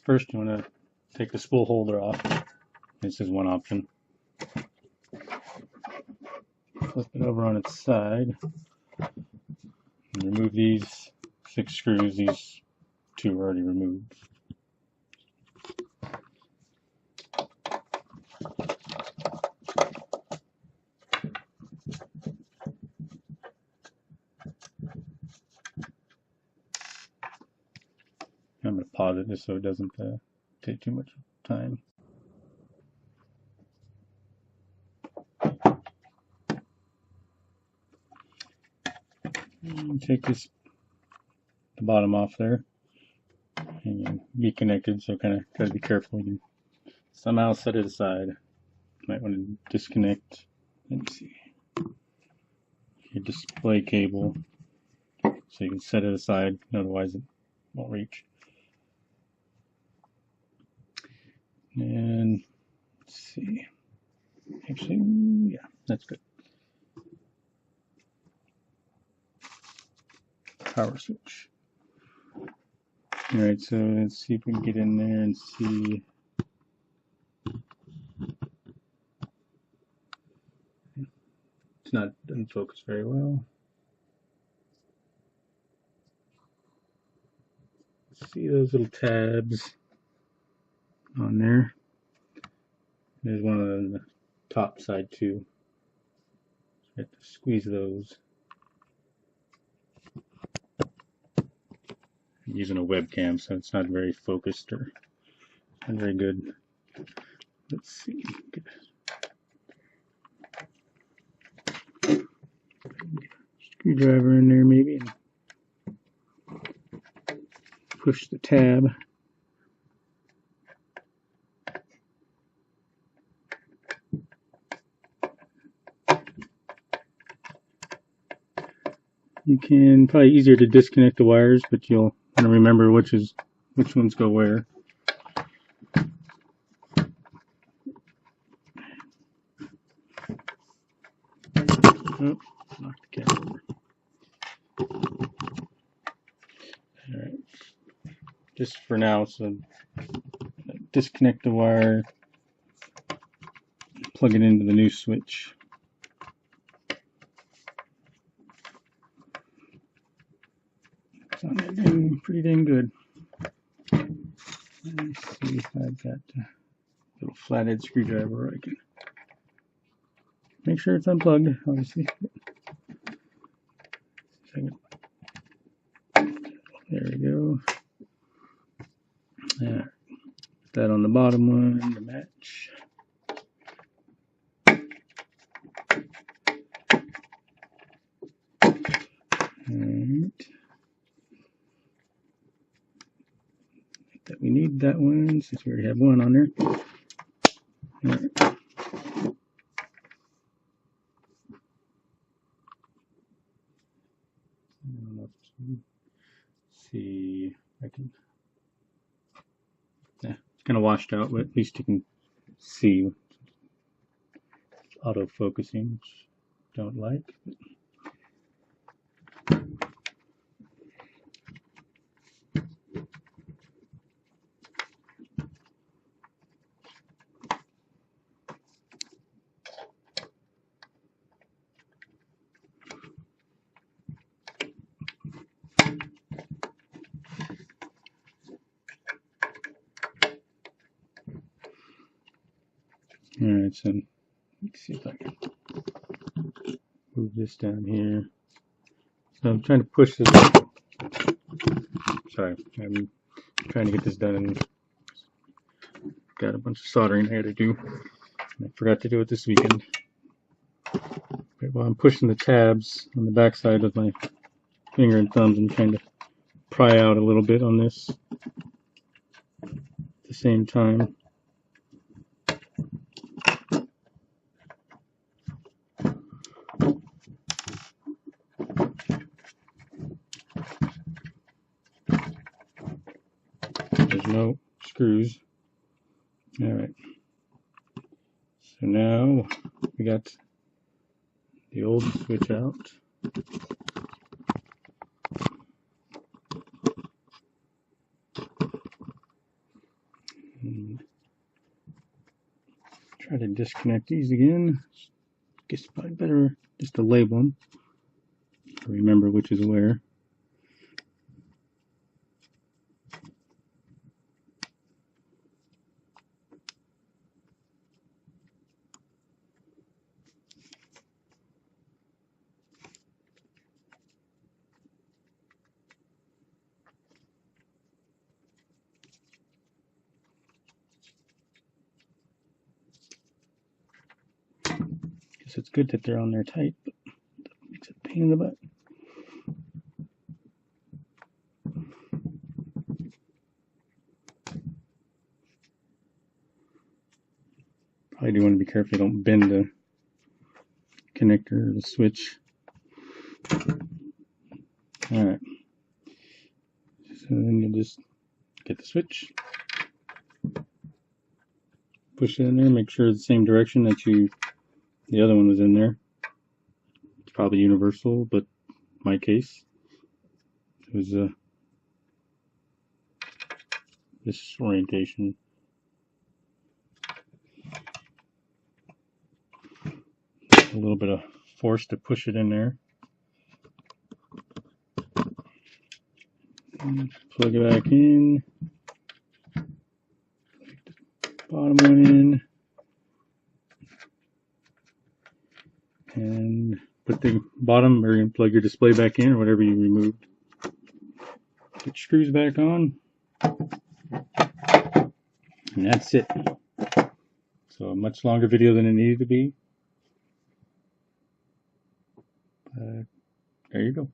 First, you want to take the spool holder off. This is one option. Flip it over on its side. And remove these 6 screws. These 2 are already removed. I'm going to pause it just so it doesn't take too much time. And take the bottom off there and be connected, so kind of got to be careful. You can somehow set it aside. Might want to disconnect. Let me see. Your display cable, so you can set it aside, otherwise it won't reach. And let's see. Actually, yeah, that's good. Power switch. Alright, so let's see if we can get in there and see. It's not doesn't focus very well. See those little tabs on there? There's one on the top side too. So you have to squeeze those. I'm using a webcam, so it's not very focused or not very good. Let's see. Screwdriver in there maybe, and push the tab. You can, probably easier to disconnect the wires, but you'll want to remember which ones go where. Oh, knocked the cat over. Alright. Just for now, so disconnect the wire, plug it into the new switch. It's on there pretty dang good. Let me see if I've got a little flathead screwdriver I can make sure it's unplugged, obviously. There we go. Put that on the bottom one to match. Alright. That we need that one since we already have one on there. Alright. See, I can. Yeah, it's kind of washed out, but at least you can see. Auto focusing, which I don't like. Alright, so let's see if I can move this down here. So I'm trying to push this. Sorry, I'm trying to get this done and got a bunch of soldering I had to do. I forgot to do it this weekend. But while I'm pushing the tabs on the back side with my finger and thumbs, I'm trying to pry out a little bit on this at the same time. There's no screws. Alright. So now we got the old switch out. Try to disconnect these again. Guess probably better just to label them. Remember which is where. Guess it's good that they're on there tight, but it makes it a pain in the butt. Probably do want to be careful you don't bend the connector or the switch. Alright. So then you just get the switch, push it in there, make sure it's the same direction that the other one was in there. It's probably universal, but my case, it was this orientation. A little bit of force to push it in there. And plug it back in. Bottom one in. And put the bottom, or you can plug your display back in, or whatever you removed. Put screws back on. And that's it. So a much longer video than it needed to be. There you go.